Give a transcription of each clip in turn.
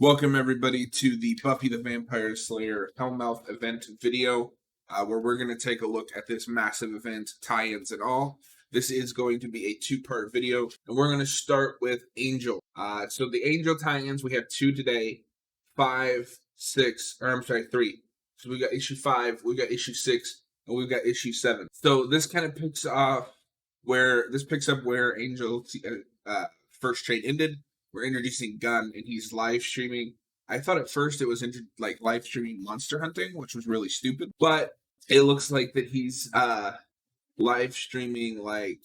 Welcome everybody to the Buffy the Vampire Slayer Hellmouth event video, where we're going to take a look at this massive event, tie-ins and all. This is going to be a two-part video, and we're going to start with Angel. So the Angel tie-ins, we have two today, 3. So we got issue 5, we got issue 6, and we've got issue 7. So this kind of picks up where Angel first trade ended. We're introducing Gunn, and he's live streaming. I thought at first it was live streaming monster hunting, which was really stupid. But it looks like that he's live streaming like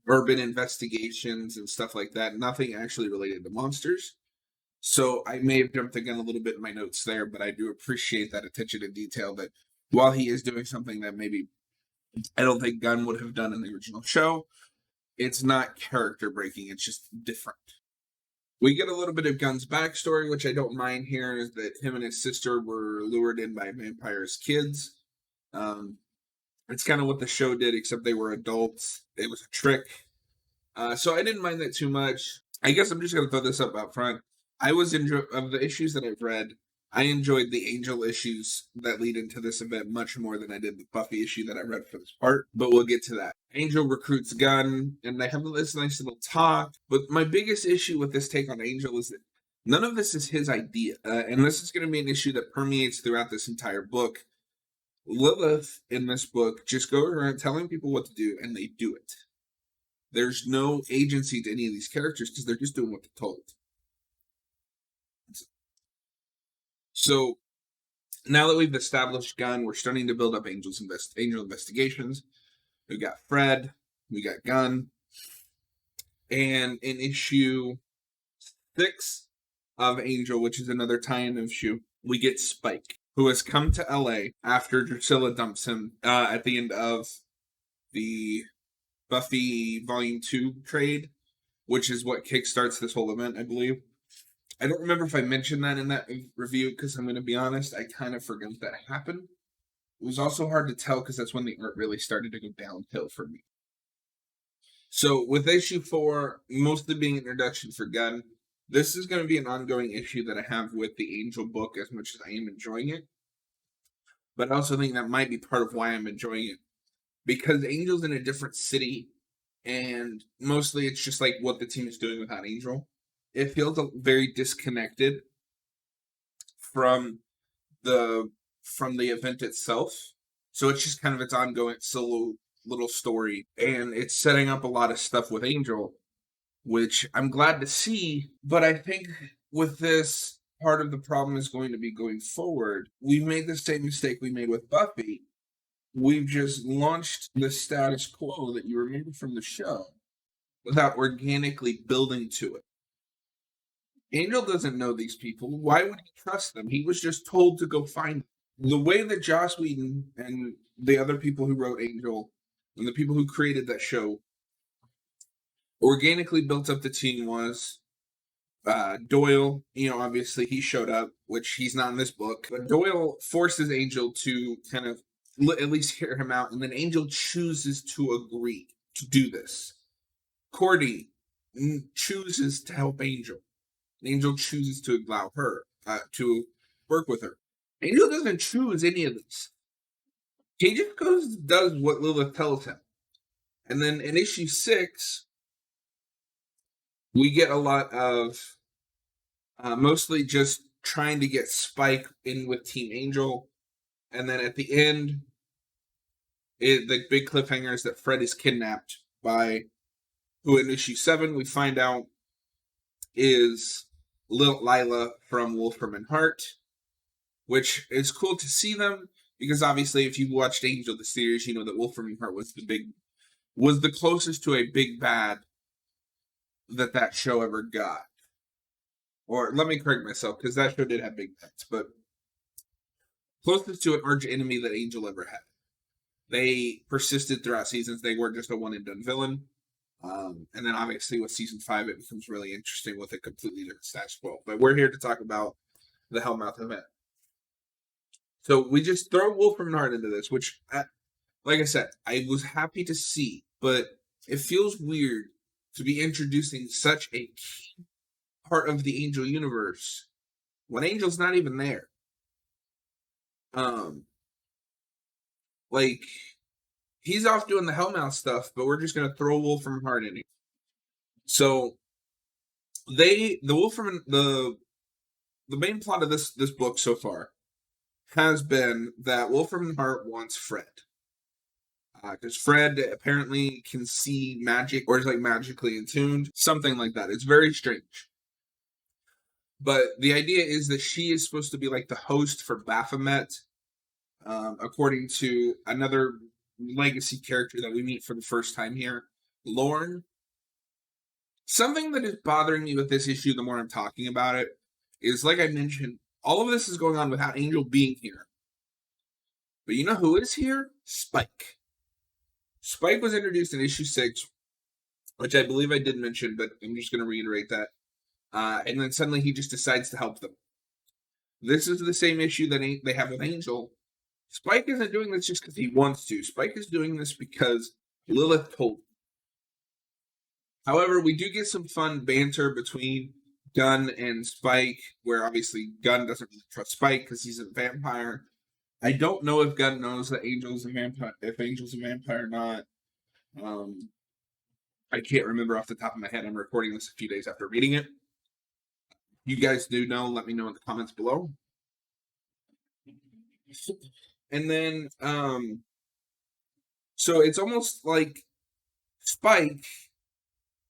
urban investigations and stuff like that. Nothing actually related to monsters. So I may have jumped the gun a little bit in my notes there, but I do appreciate that attention to detail. That while he is doing something that maybe I don't think Gunn would have done in the original show, it's not character breaking. It's just different. We get a little bit of Gunn's backstory, which I don't mind hearing, is that him and his sister were lured in by vampires' kids. It's kind of what the show did, except they were adults. It was a trick. So I didn't mind that too much. I guess I'm just going to throw this up front. Of the issues that I've read, I enjoyed the Angel issues that lead into this event much more than I did the Buffy issue that I read for this part, but we'll get to that. Angel recruits Gunn, and they have this nice little talk, but my biggest issue with this take on Angel is that none of this is his idea, and this is going to be an issue that permeates throughout this entire book. Lilith, in this book, just goes around telling people what to do, and they do it. There's no agency to any of these characters because they're just doing what they're told. So now that we've established Gunn, we're starting to build up Angel investigations. We've got Fred, we got Gunn, and in issue 6 of Angel, which is another tie-in issue, we get Spike, who has come to LA after Drusilla dumps him at the end of the Buffy Volume 2 trade, which is what kickstarts this whole event, I believe. I don't remember if I mentioned that in that review, because I'm going to be honest, I kind of forgot that happened. It was also hard to tell because that's when the art really started to go downhill for me. So with issue 4, mostly being an introduction for Gunn, this is going to be an ongoing issue that I have with the Angel book as much as I am enjoying it. But I also think that might be part of why I'm enjoying it. Because Angel's in a different city, and mostly it's just like what the team is doing without Angel. It feels very disconnected from the event itself. So it's just kind of its ongoing solo little story. And it's setting up a lot of stuff with Angel, which I'm glad to see. But I think with this, part of the problem is going to be going forward. We've made the same mistake we made with Buffy. We've just launched the status quo that you remember from the show without organically building to it. Angel doesn't know these people. Why would he trust them? He was just told to go find them. The way that Joss Whedon and the other people who wrote Angel and the people who created that show organically built up the team was Doyle. Obviously he showed up, which he's not in this book. But Doyle forces Angel to kind of at least hear him out, and then Angel chooses to agree to do this. Cordy chooses to help Angel. Angel chooses to allow her to work with her. Angel doesn't choose any of this. He just does what Lilith tells him. And then in issue 6, we get a lot of mostly just trying to get Spike in with Team Angel. And then at the end, the big cliffhanger is that Fred is kidnapped by who in issue 7 we find out is Lila from Wolfram and Hart, which is cool to see them because obviously if you watched Angel the series, you know that Wolfram and Hart was the closest to a big bad that show ever got. Or let me correct myself, because that show did have big bads, but closest to an arch enemy that Angel ever had. They persisted throughout seasons. They weren't just a one and done villain. And then obviously with season 5, it becomes really interesting with a completely different status quo. But we're here to talk about the Hellmouth event. So we just throw Wolfram and Hart into this, which, like I said, I was happy to see. But it feels weird to be introducing such a key part of the Angel universe when Angel's not even there. Like, he's off doing the Hellmouth stuff, but we're just gonna throw Wolfram Hart in here. So the Wolfram the main plot of this book so far has been that Wolfram Hart wants Fred. Because Fred apparently can see magic, or is like magically attuned, something like that. It's very strange. But the idea is that she is supposed to be like the host for Baphomet, according to another legacy character that we meet for the first time here, Lorne. Something that is bothering me with this issue, the more I'm talking about it, is like I mentioned, all of this is going on without Angel being here. But you know who is here? Spike. Spike was introduced in issue 6, which I believe I did mention, but I'm just going to reiterate that. And then suddenly he just decides to help them. This is the same issue that they have with Angel. Spike isn't doing this just because he wants to. Spike is doing this because Lilith told him. However, we do get some fun banter between Gunn and Spike, where obviously Gunn doesn't really trust Spike because he's a vampire. I don't know if Gunn knows that Angel's a vampire, if Angel's a vampire or not. I can't remember off the top of my head. I'm recording this a few days after reading it. You guys do know, let me know in the comments below. And then, so it's almost like Spike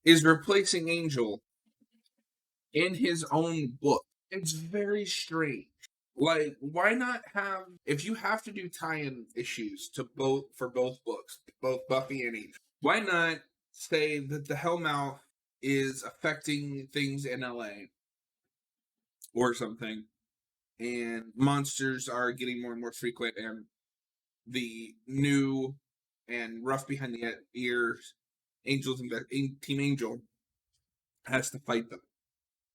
is replacing Angel in his own book. It's very strange. Like, why not have, if you have to do tie-in issues to both books, both Buffy and Angel, why not say that the Hellmouth is affecting things in LA or something, and monsters are getting more and more frequent, and the new and rough behind the ears Team Angel has to fight them.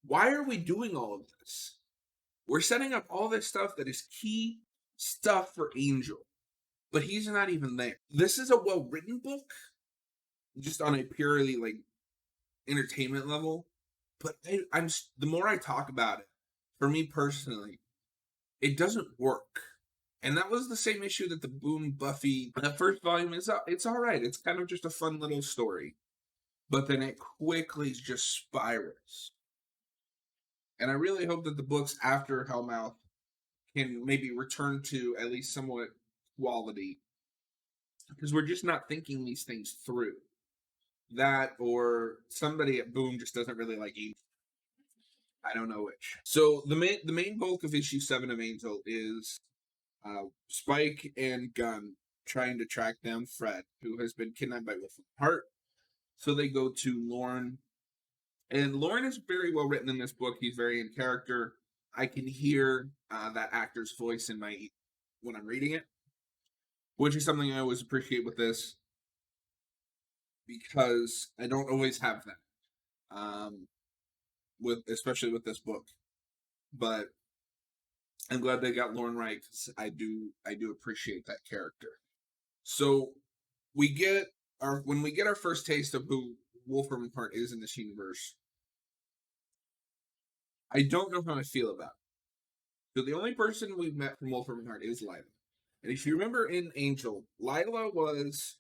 Why are we doing all of this? We're setting up all this stuff that is key stuff for Angel, but he's not even there. This is a well-written book, just on a purely like entertainment level. But I'm the more I talk about it, for me personally, it doesn't work. And that was the same issue that the Boom Buffy, that first volume is. It's all right. It's kind of just a fun little story, but then it quickly just spirals. And I really hope that the books after Hellmouth can maybe return to at least somewhat quality, because we're just not thinking these things through. That, or somebody at Boom just doesn't really like Angel. I don't know which. So the main bulk of issue 7 of Angel is Spike and Gunn trying to track down Fred, who has been kidnapped by Wolfram Hart. So they go to Lorne. And Lorne is very well written in this book. He's very in character. I can hear that actor's voice in when I'm reading it, which is something I always appreciate with this, because I don't always have that, especially with this book. But I'm glad they got Lorne right, because I do appreciate that character. So when we get our first taste of who Wolfram Hart is in this universe, I don't know how I feel about it. So the only person we've met from Wolfram Hart is Lila. And if you remember in Angel, Lila was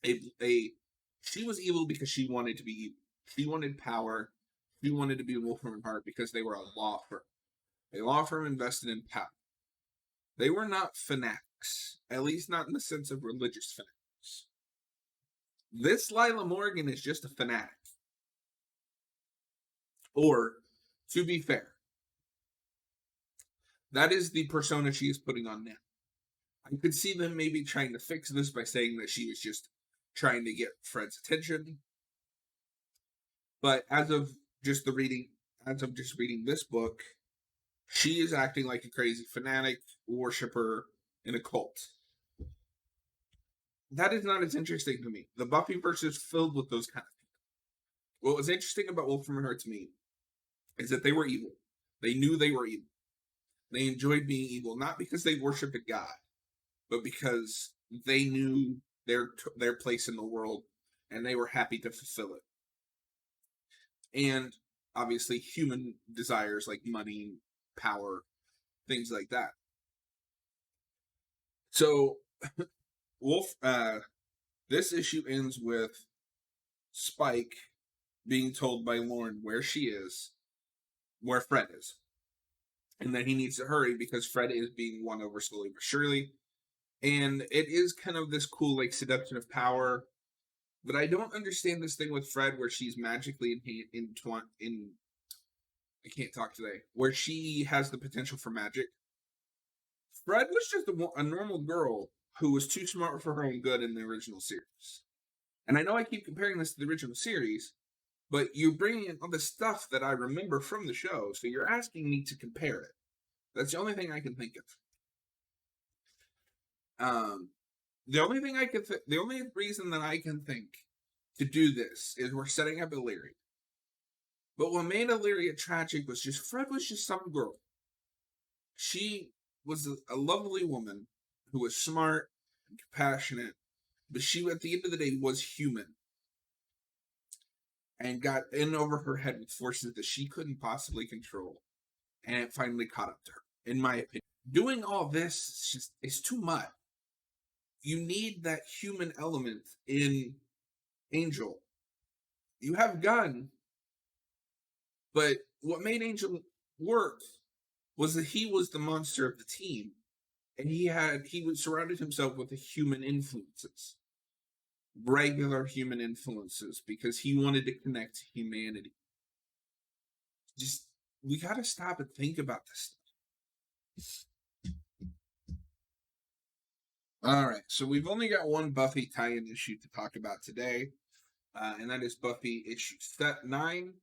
she was evil because she wanted to be evil. She wanted power. She wanted to be Wolfram Hart because they were a law firm. A law firm invested in power. They were not fanatics, at least not in the sense of religious fanatics. This Lila Morgan is just a fanatic. Or, to be fair, that is the persona she is putting on now. I could see them maybe trying to fix this by saying that she was just trying to get Fred's attention. But as of just reading this book, she is acting like a crazy fanatic worshiper in a cult. That is not as interesting to me. The Buffyverse is filled with those kind of people. What was interesting about Wolfram and Hart to me is that they were evil. They knew they were evil. They enjoyed being evil, not because they worshipped a god, but because they knew their place in the world, and they were happy to fulfill it. And obviously human desires like money, power, things like that. So Wolf, this issue ends with Spike being told by Lauren where she is, where Fred is, and that he needs to hurry because Fred is being won over slowly but surely. And it is kind of this cool like seduction of power. But I don't understand this thing with Fred where she's magically in I can't talk today, where she has the potential for magic. Fred was just a normal girl who was too smart for her own good in the original series. And I know I keep comparing this to the original series, but you're bringing in all the stuff that I remember from the show, so you're asking me to compare it. That's the only thing I can think of. The only thing the only reason that I can think to do this is we're setting up Illyria. But what made Illyria tragic was just Fred was just some girl. She was a lovely woman who was smart and compassionate, but she, at the end of the day, was human and got in over her head with forces that she couldn't possibly control. And it finally caught up to her, in my opinion. Doing all this is too much. You need that human element in Angel. You have Gunn, but what made Angel work was that he was the monster of the team, and he was surrounded himself with the human influences, regular human influences, because he wanted to connect to humanity. Just we got to stop and think about this stuff. All right, so we've only got one Buffy tie-in issue to talk about today, and that is Buffy issue 9.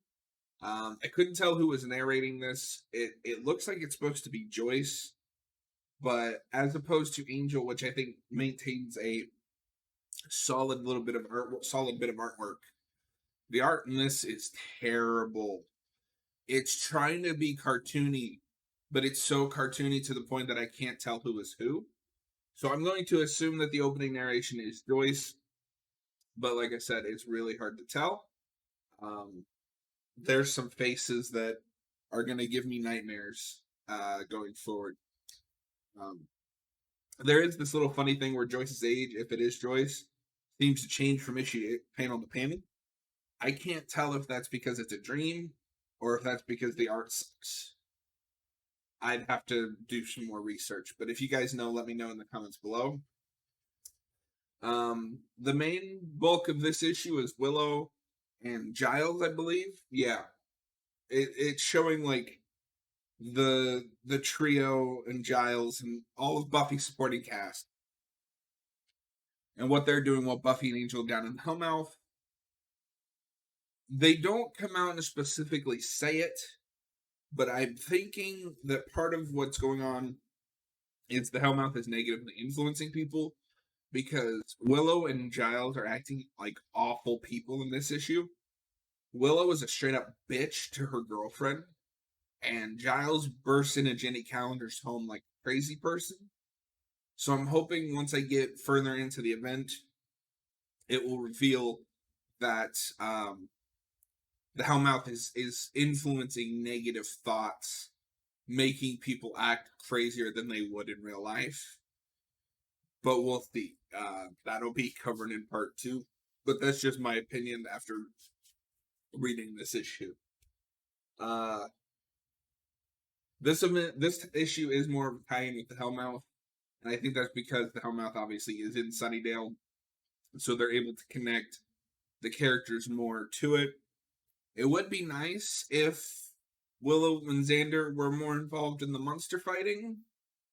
I couldn't tell who was narrating this. It looks like it's supposed to be Joyce, but as opposed to Angel, which I think maintains a solid bit of artwork, the art in this is terrible. It's trying to be cartoony, but it's so cartoony to the point that I can't tell who is who. So I'm going to assume that the opening narration is Joyce, but like I said, it's really hard to tell. There's some faces that are going to give me nightmares going forward. There is this little funny thing where Joyce's age, if it is Joyce, seems to change from panel to panel. I can't tell if that's because it's a dream or if that's because the art sucks. I'd have to do some more research, but if you guys know, let me know in the comments below. The main bulk of this issue is Willow and Giles, I believe. Yeah, it's showing like the trio and Giles and all of Buffy's supporting cast and what they're doing while Buffy and Angel down in Hellmouth. They don't come out and specifically say it, but I'm thinking that part of what's going on is the Hellmouth is negatively influencing people because Willow and Giles are acting like awful people in this issue. Willow is a straight up bitch to her girlfriend, and Giles bursts into Jenny Calendar's home like a crazy person. So I'm hoping once I get further into the event, it will reveal that the Hellmouth is influencing negative thoughts, making people act crazier than they would in real life. But we'll see. That'll be covered in part 2. But that's just my opinion after reading this issue. This issue is more of a tie-in with the Hellmouth, and I think that's because the Hellmouth obviously is in Sunnydale, so they're able to connect the characters more to it. It would be nice if Willow and Xander were more involved in the monster fighting.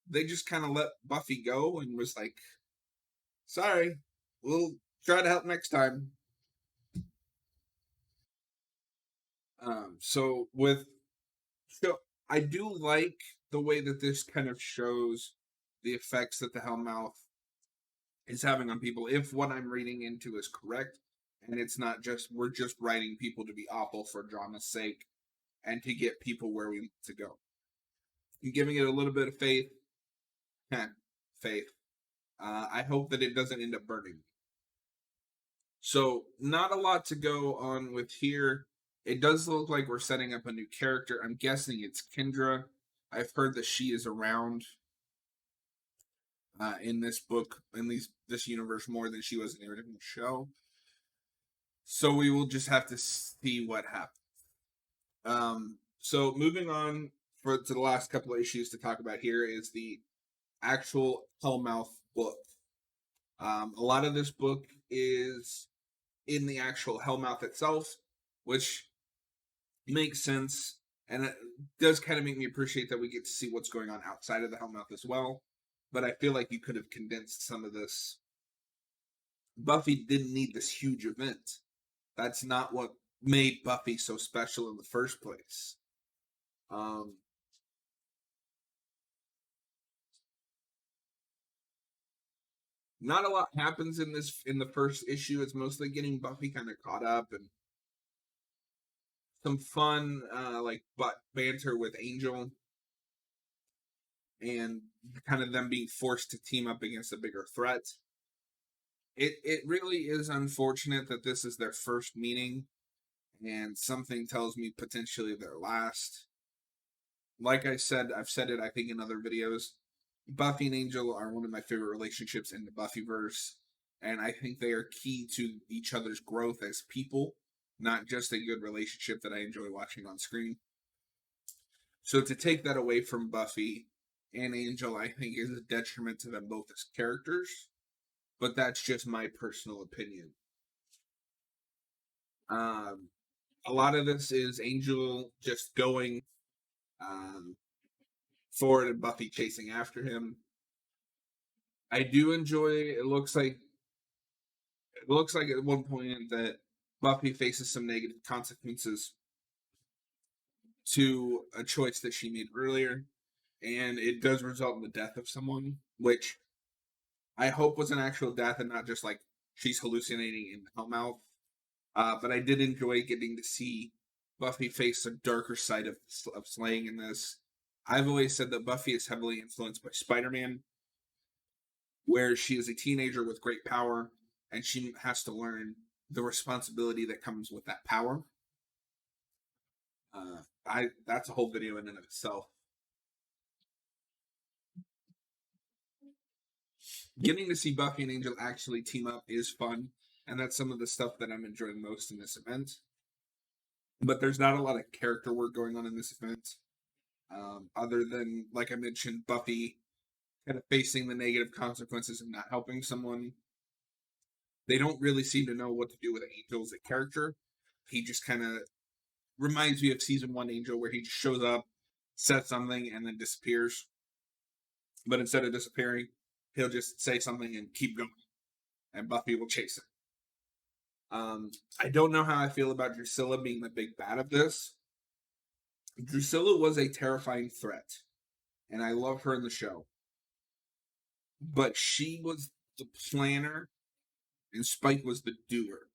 They just kind of let Buffy go and was like, sorry, we'll try to help next time. So I do like the way that this kind of shows the effects that the Hellmouth is having on people, if what I'm reading into is correct, and it's not just we're just writing people to be awful for drama's sake and to get people where we want to go. I'm giving it a little bit of faith. Faith. I hope that it doesn't end up burning me. So, not a lot to go on with here. It does look like we're setting up a new character. I'm guessing it's Kendra. I've heard that she is around in this book, in this universe, more than she was in the original show. So we will just have to see what happens. So moving on to the last couple of issues to talk about here is the actual Hellmouth book. A lot of this book is in the actual Hellmouth itself, which makes sense, and it does kind of make me appreciate that we get to see what's going on outside of the Hellmouth as well. But I feel like you could have condensed some of this. Buffy didn't need this huge event. That's not what made Buffy so special in the first place. Not a lot happens in the first issue. It's mostly getting Buffy kind of caught up and some fun like banter with Angel and kind of them being forced to team up against a bigger threat. It really is unfortunate that this is their first meeting, and something tells me potentially their last. Like I said, I've said it I think in other videos. Buffy and Angel are one of my favorite relationships in the Buffyverse, and I think they are key to each other's growth as people, not just a good relationship that I enjoy watching on screen. So to take that away from Buffy and Angel, I think is a detriment to them both as characters, but that's just my personal opinion. A lot of this is Angel just going forward and Buffy chasing after him. I do enjoy. It looks like at one point that Buffy faces some negative consequences to a choice that she made earlier, and it does result in the death of someone, which I hope was an actual death and not just like she's hallucinating in Hellmouth. But I did enjoy getting to see Buffy face a darker side of slaying in this. I've always said that Buffy is heavily influenced by Spider-Man, where she is a teenager with great power, and she has to learn the responsibility that comes with that power. That's a whole video in and of itself. Getting to see Buffy and Angel actually team up is fun, and that's some of the stuff that I'm enjoying most in this event. But there's not a lot of character work going on in this event, other than, like I mentioned, Buffy kind of facing the negative consequences and not helping someone. They don't really seem to know what to do with Angel as a character. He just kind of reminds me of season 1 Angel, where he just shows up, says something, and then disappears. But instead of disappearing, he'll just say something and keep going, and Buffy will chase him. I don't know how I feel about Drusilla being the big bad of this. Drusilla was a terrifying threat, and I love her in the show. But she was the planner, and Spike was the doer.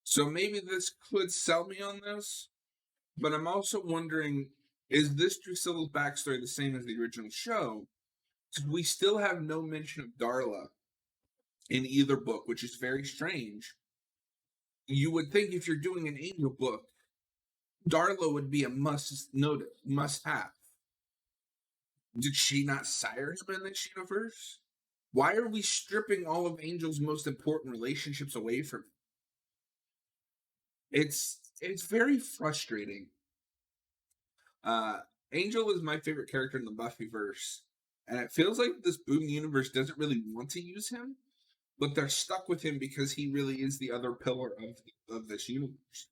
So maybe this could sell me on this, but I'm also wondering, is this Drusilla's backstory the same as the original show? Because we still have no mention of Darla in either book, which is very strange. You would think if you're doing an Angel book, Darla would be a must-have. Did she not sire him in this universe? Why are we stripping all of Angel's most important relationships away from him? It's very frustrating. Angel is my favorite character in the Buffyverse, and it feels like this Boom universe doesn't really want to use him, but they're stuck with him because he really is the other pillar of this universe.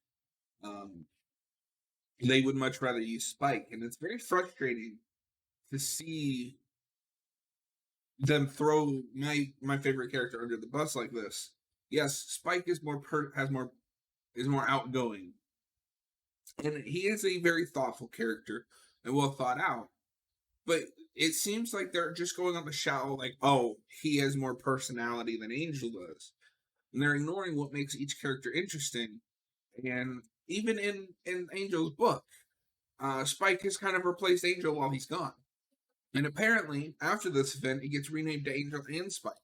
They would much rather use Spike, and it's very frustrating to see them throw my favorite character under the bus like this. Yes, Spike is more outgoing, and he is a very thoughtful character and well thought out. But it seems like they're just going on the shallow, like, oh, he has more personality than Angel does, and they're ignoring what makes each character interesting. And even in Angel's book, Spike has kind of replaced Angel while he's gone. And apparently, after this event, it gets renamed to Angel and Spike.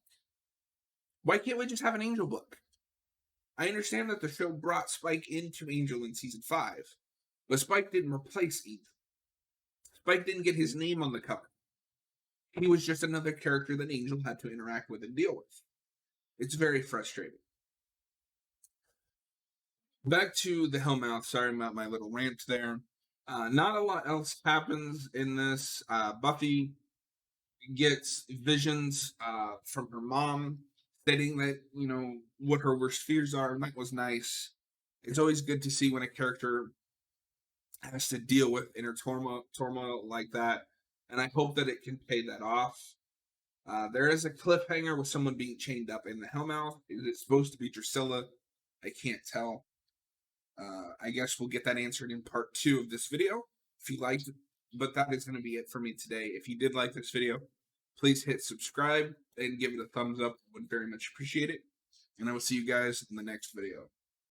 Why can't we just have an Angel book? I understand that the show brought Spike into Angel in season 5, but Spike didn't replace Angel. Spike didn't get his name on the cover. He was just another character that Angel had to interact with and deal with. It's very frustrating. Back to the Hellmouth. Sorry about my little rant there. Not a lot else happens in this. Buffy gets visions from her mom stating that, what her worst fears are, and that was nice. It's always good to see when a character has to deal with inner turmoil like that, and I hope that it can pay that off. There is a cliffhanger with someone being chained up in the Hellmouth. Is it supposed to be Drusilla? I can't tell. I guess we'll get that answered in part 2 of this video, if you liked it. But that is going to be it for me today. If you did like this video, please hit subscribe and give it a thumbs up. I would very much appreciate it. And I will see you guys in the next video.